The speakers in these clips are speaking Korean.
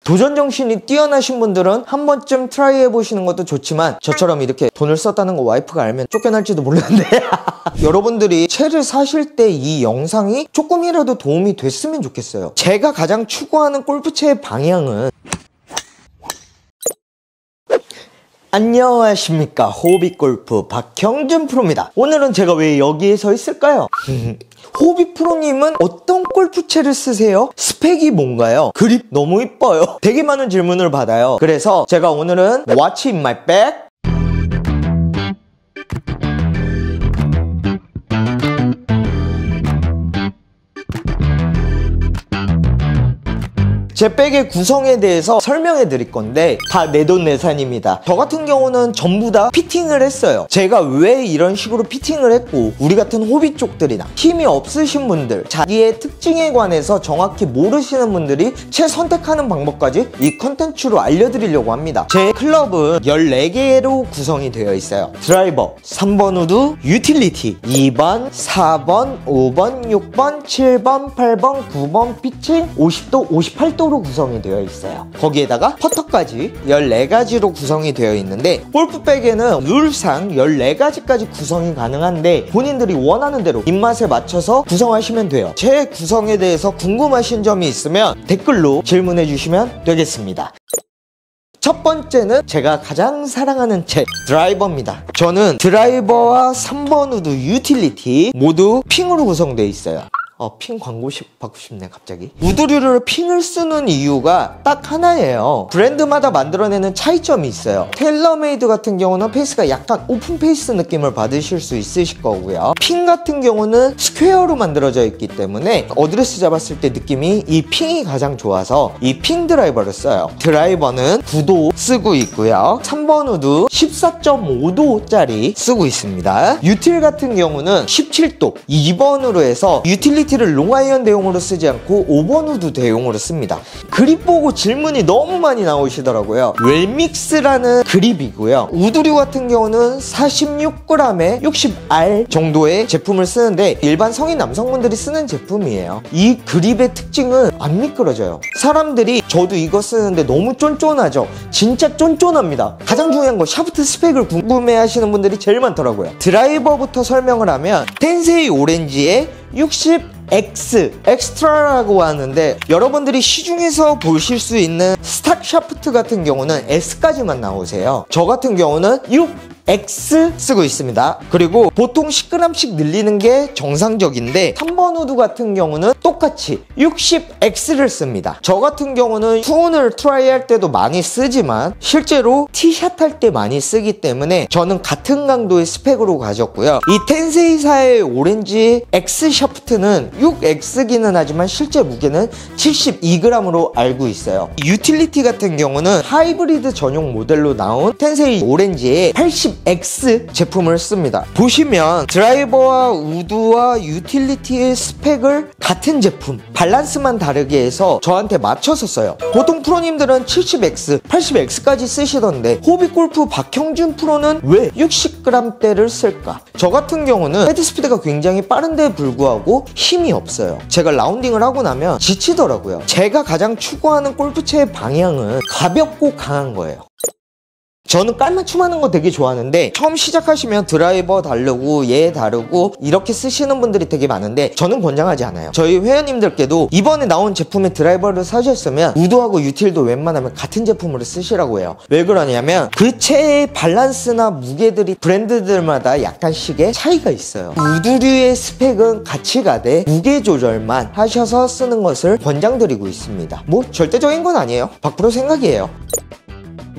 도전정신이 뛰어나신 분들은 한 번쯤 트라이 해보시는 것도 좋지만 저처럼 이렇게 돈을 썼다는 거 와이프가 알면 쫓겨날지도 몰랐는데 여러분들이 채를 사실 때 이 영상이 조금이라도 도움이 됐으면 좋겠어요. 제가 가장 추구하는 골프채의 방향은 안녕하십니까, 호빗골프 박형준 프로입니다. 오늘은 제가 왜 여기에 서 있을까요? 호빗 프로님은 어떤 골프채를 쓰세요? 스펙이 뭔가요? 그립 너무 이뻐요. 되게 많은 질문을 받아요. 그래서 제가 오늘은 What's in my bag? 제 백의 구성에 대해서 설명해 드릴 건데 다 내돈내산입니다. 저 같은 경우는 전부 다 피팅을 했어요. 제가 왜 이런 식으로 피팅을 했고, 우리 같은 호빗 쪽들이나 힘이 없으신 분들, 자기의 특징에 관해서 정확히 모르시는 분들이 채 선택하는 방법까지 이 컨텐츠로 알려드리려고 합니다. 제 클럽은 14개로 구성이 되어 있어요. 드라이버, 3번 우드, 유틸리티, 2번, 4번, 5번, 6번, 7번, 8번, 9번, 피칭, 50도, 58도 로 구성이 되어 있어요. 거기에다가 퍼터까지 14가지로 구성이 되어 있는데, 골프백에는 룰상 14가지까지 구성이 가능한데 본인들이 원하는 대로 입맛에 맞춰서 구성하시면 돼요. 제 구성에 대해서 궁금하신 점이 있으면 댓글로 질문해 주시면 되겠습니다. 첫 번째는 제가 가장 사랑하는 채, 드라이버입니다. 저는 드라이버와 3번 우드, 유틸리티 모두 핑으로 구성되어 있어요. 핑 광고 받고 싶네 갑자기. 우드류를 핑을 쓰는 이유가 딱 하나예요. 브랜드마다 만들어내는 차이점이 있어요. 테일러메이드 같은 경우는 페이스가 약간 오픈 페이스 느낌을 받으실 수 있으실 거고요. 핑 같은 경우는 스퀘어로 만들어져 있기 때문에 어드레스 잡았을 때 느낌이 이 핑이 가장 좋아서 이 핑 드라이버를 써요. 드라이버는 9도 쓰고 있고요. 3번 우드 14.5도짜리 쓰고 있습니다. 유틸 같은 경우는 17도 2번으로 해서 유틸리티를 롱아이언 대용으로 쓰지 않고 5번 우드 대용으로 씁니다. 그립 보고 질문이 너무 많이 나오시더라고요. 웰믹스라는 그립이고요. 우드류 같은 경우는 46g에 60R 정도의 제품을 쓰는데 일반 성인 남성분들이 쓰는 제품이에요. 이 그립의 특징은 안 미끄러져요. 사람들이 저도 이거 쓰는데 너무 쫀쫀하죠? 진짜 쫀쫀합니다. 가장 중요한 건 샤프트 스펙을 궁금해 하시는 분들이 제일 많더라고요. 드라이버부터 설명을 하면 텐세이 오렌지의 60X 엑스트라라고 하는데, 여러분들이 시중에서 보실 수 있는 스탁 샤프트 같은 경우는 S까지만 나오세요. 저 같은 경우는 6X 쓰고 있습니다. 그리고 보통 10g씩 늘리는 게 정상적인데 3번 우드 같은 경우는 똑같이 60X를 씁니다. 저 같은 경우는 투혼을 트라이 할 때도 많이 쓰지만 실제로 티샷 할 때 많이 쓰기 때문에 저는 같은 강도의 스펙으로 가졌고요. 이 텐세이사의 오렌지 X 샤프트는 6X기는 하지만 실제 무게는 72g으로 알고 있어요. 유틸리티 같은 경우는 하이브리드 전용 모델로 나온 텐세이 오렌지의 80X 제품을 씁니다. 보시면 드라이버와 우드와 유틸리티의 스펙을 같은 제품, 밸런스만 다르게 해서 저한테 맞춰서 써요. 보통 프로님들은 70X, 80X까지 쓰시던데 호빗골프 박형준 프로는 왜 60g대를 쓸까? 저 같은 경우는 헤드스피드가 굉장히 빠른데 불구하고 힘이 없어요. 제가 라운딩을 하고 나면 지치더라고요. 제가 가장 추구하는 골프채의 방향은 가볍고 강한 거예요. 저는 깔맞춤 하는 거 되게 좋아하는데, 처음 시작하시면 드라이버 다르고 얘 다르고 이렇게 쓰시는 분들이 되게 많은데 저는 권장하지 않아요. 저희 회원님들께도 이번에 나온 제품의 드라이버를 사셨으면 우드하고 유틸도 웬만하면 같은 제품으로 쓰시라고 해요. 왜 그러냐면 그 채의 밸런스나 무게들이 브랜드들마다 약간씩의 차이가 있어요. 우드류의 스펙은 같이 가되 무게 조절만 하셔서 쓰는 것을 권장드리고 있습니다. 뭐 절대적인 건 아니에요. 박 프로 생각이에요.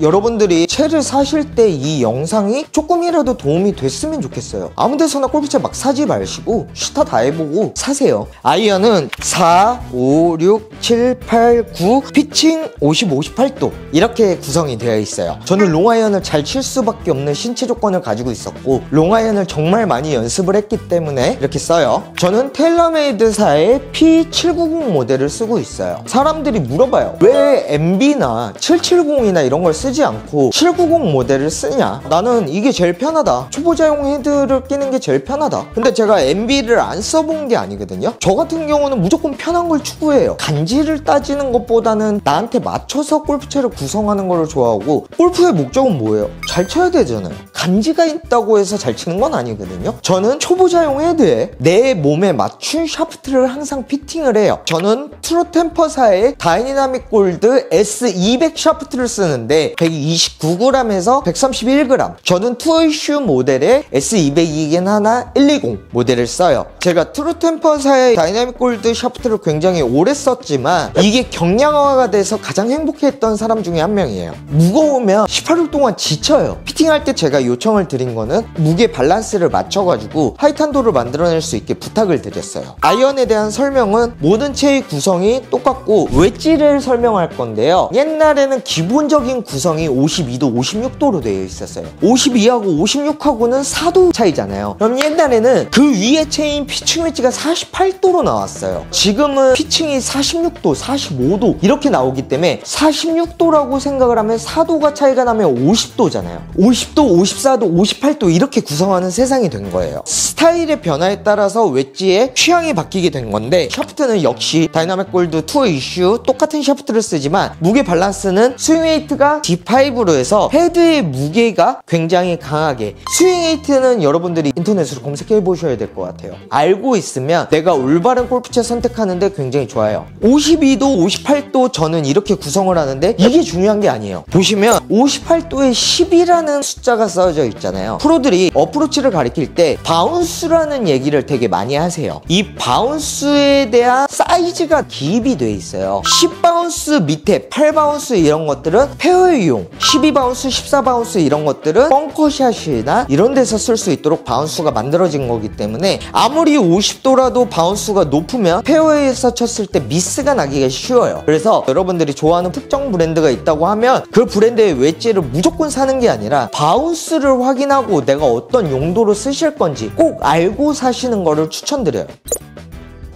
여러분들이 채를 사실 때 이 영상이 조금이라도 도움이 됐으면 좋겠어요. 아무데서나 골프채 막 사지 마시고 쉬타 다 해보고 사세요. 아이언은 4, 5, 6, 7, 8, 9 피칭 50, 58도 이렇게 구성이 되어 있어요. 저는 롱아이언을 잘 칠 수밖에 없는 신체 조건을 가지고 있었고 롱아이언을 정말 많이 연습을 했기 때문에 이렇게 써요. 저는 테일러메이드사의 P790 모델을 쓰고 있어요. 사람들이 물어봐요. 왜 MB나 770이나 이런 걸 쓰 쓰지 않고 790 모델을 쓰냐? 나는 이게 제일 편하다. 초보자용 헤드를 끼는 게 제일 편하다. 근데 제가 MB를 안 써본 게 아니거든요. 저 같은 경우는 무조건 편한 걸 추구해요. 간지를 따지는 것보다는 나한테 맞춰서 골프채를 구성하는 걸 좋아하고, 골프의 목적은 뭐예요? 잘 쳐야 되잖아요. 간지가 있다고 해서 잘 치는 건 아니거든요. 저는 초보자용 헤드에 내 몸에 맞춘 샤프트를 항상 피팅을 해요. 저는 트루템퍼사의 다이나믹 골드 S200 샤프트를 쓰는데 129g에서 131g. 저는 투어이슈 모델의 S200이긴 하나 120 모델을 써요. 제가 트루템퍼사의 다이나믹 골드 샤프트를 굉장히 오래 썼지만 이게 경량화가 돼서 가장 행복했던 사람 중에 한 명이에요. 무거우면 18일 동안 지쳐요. 피팅할 때 제가 요청을 드린 거는 무게 밸런스를 맞춰가지고 하이탄도를 만들어낼 수 있게 부탁을 드렸어요. 아이언에 대한 설명은 모든 채의 구성이 똑같고 웨지를 설명할 건데요. 옛날에는 기본적인 구성이 52도, 56도로 되어 있었어요. 52하고 56하고는 4도 차이잖아요. 그럼 옛날에는 그 위에 채인 피칭 웨지가 48도로 나왔어요. 지금은 피칭이 46도, 45도 이렇게 나오기 때문에 46도라고 생각을 하면 4도가 차이가 나면 50도잖아요. 50도, 54도, 58도 이렇게 구성하는 세상이 된 거예요. 스타일의 변화에 따라서 웨지의 취향이 바뀌게 된 건데, 샤프트는 역시 다이나믹 골드 투어 이슈 똑같은 샤프트를 쓰지만 무게 밸런스는 스윙 웨이트가 D5로 해서 헤드의 무게가 굉장히 강하게, 스윙 웨이트는 여러분들이 인터넷으로 검색해 보셔야 될 것 같아요. 알고 있으면 내가 올바른 골프채 선택하는데 굉장히 좋아요. 52도, 58도 저는 이렇게 구성을 하는데 이게 중요한 게 아니에요. 보시면 58도에 10이라는 숫자가 써져 있잖아요. 프로들이 어프로치를 가리킬 때 바운스라는 얘기를 되게 많이 하세요. 이 바운스에 대한 사이즈가 기입이 돼 있어요. 10바운스 밑에 8바운스 이런 것들은 페어웨이용, 12바운스, 14바운스 이런 것들은 벙커샷이나 이런 데서 쓸 수 있도록 바운스가 만들어진 거기 때문에 아무리 50도라도 바운스가 높으면 페어웨이에서 쳤을 때 미스가 나기가 쉬워요. 그래서 여러분들이 좋아하는 특정 브랜드가 있다고 하면 그 브랜드의 웨지를 무조건 사는 게 아니라 바운스를 확인하고 내가 어떤 용도로 쓰실 건지 꼭 알고 사시는 거를 추천드려요.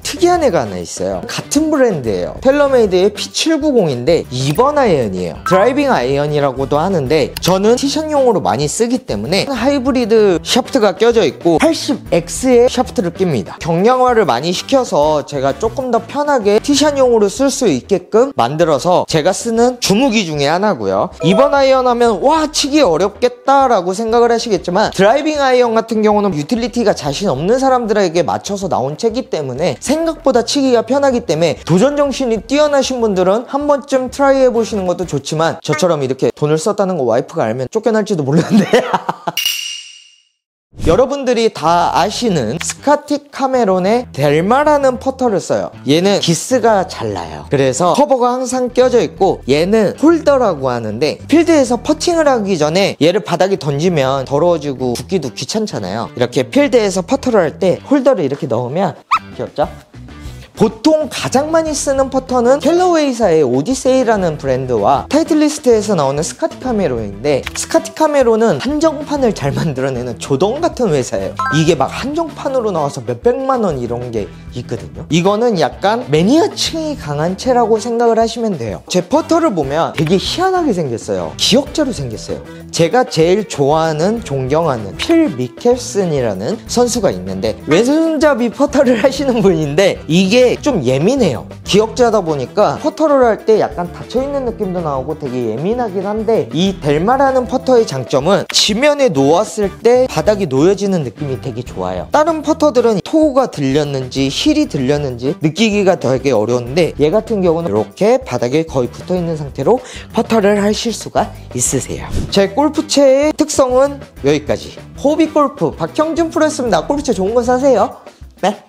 특이한 애가 하나 있어요. 같은 브랜드예요. 텔러메이드의 P790인데 2번 아이언이에요. 드라이빙 아이언이라고도 하는데 저는 티샷용으로 많이 쓰기 때문에 하이브리드 샤프트가 껴져 있고 80X의 샤프트를 낍니다. 경량화를 많이 시켜서 제가 조금 더 편하게 티샷용으로 쓸 수 있게끔 만들어서 제가 쓰는 주무기 중에 하나고요. 2번 아이언 하면 와 치기 어렵겠다라고 생각을 하시겠지만, 드라이빙 아이언 같은 경우는 유틸리티가 자신 없는 사람들에게 맞춰서 나온 채기 때문에 생각보다 치기가 편하기 때문에 도전 정신이 뛰어나신 분들은 한 번쯤 트라이 해보시는 것도 좋지만, 저처럼 이렇게 돈을 썼다는 거 와이프가 알면 쫓겨날지도 모르는데 여러분들이 다 아시는 스카틱 카메론의 델마라는 퍼터를 써요. 얘는 기스가 잘 나요. 그래서 커버가 항상 껴져 있고, 얘는 홀더라고 하는데 필드에서 퍼팅을 하기 전에 얘를 바닥에 던지면 더러워지고 붓기도 귀찮잖아요. 이렇게 필드에서 퍼터를 할 때 홀더를 이렇게 넣으면, 귀엽죠? 보통 가장 많이 쓰는 퍼터는 캘러웨이사의 오디세이라는 브랜드와 타이틀리스트에서 나오는 스카틱 카메론인데, 스카틱 카메론은 한정판을 잘 만들어내는 조던 같은 회사예요. 이게 막 한정판으로 나와서 몇백만 원 이런 게 있거든요. 이거는 약간 매니아층이 강한 채라고 생각을 하시면 돼요. 제 퍼터를 보면 되게 희한하게 생겼어요. 기역자로 생겼어요. 제가 제일 좋아하는, 존경하는 필 미켈슨이라는 선수가 있는데 왼손잡이 퍼터를 하시는 분인데 이게 좀 예민해요. 기역자다 보니까 퍼터를 할 때 약간 닫혀있는 느낌도 나오고 되게 예민하긴 한데, 이 델마라는 퍼터의 장점은 지면에 놓았을 때 바닥이 놓여지는 느낌이 되게 좋아요. 다른 퍼터들은 토우가 들렸는지 힐이 들렸는지 느끼기가 되게 어려운데, 얘 같은 경우는 이렇게 바닥에 거의 붙어있는 상태로 퍼터를 하실 수가 있으세요. 제 골프채의 특성은 여기까지. 호비 골프 박형준 프로였습니다. 골프채 좋은 거 사세요. 네.